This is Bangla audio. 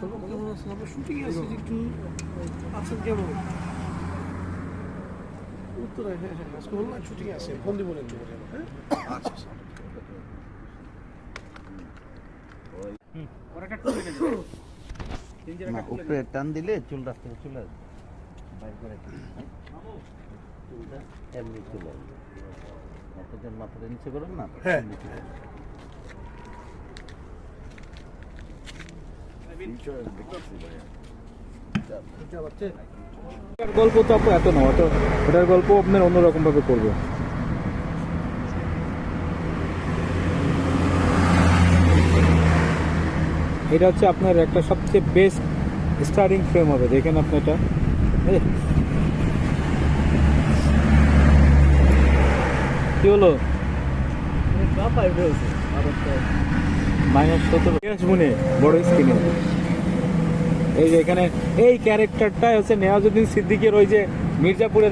কেমন আছেন? আমরা শুটিংয়ে আছি, একটু আছেন কেমন? উত্তরায়, হ্যাঁ হ্যাঁ, আজকে বললাম না শুটিংয়ে আছে, ফোন দিব একটু করে, হ্যাঁ? আচ্ছা আচ্ছা। না, উপরে টান দিলে চুল রাস্তা চলে আসবে, বাইর করে চুলটা এমনি চলে আসবে। আপনাদের মাথাটা নিচে করেন না, হ্যাঁ। এমনি চলে আসবে। এটার গল্প তো আপু এত না, তো এটার গল্প আপনার অন্যরকম ভাবে করবে। এটা হচ্ছে আপনার একটা সবচেয়ে বেস্ট স্টার্টিং ফ্রেম হবে, দেখেন আপনি এটা কি হলো -17 মনে বড় স্ক্রিনে। এই যে এখানে এই ক্যারেক্টারটাই হচ্ছে নেওয়াজুদ্দিন সিদ্দিকীর ওই যে মির্জাপুরে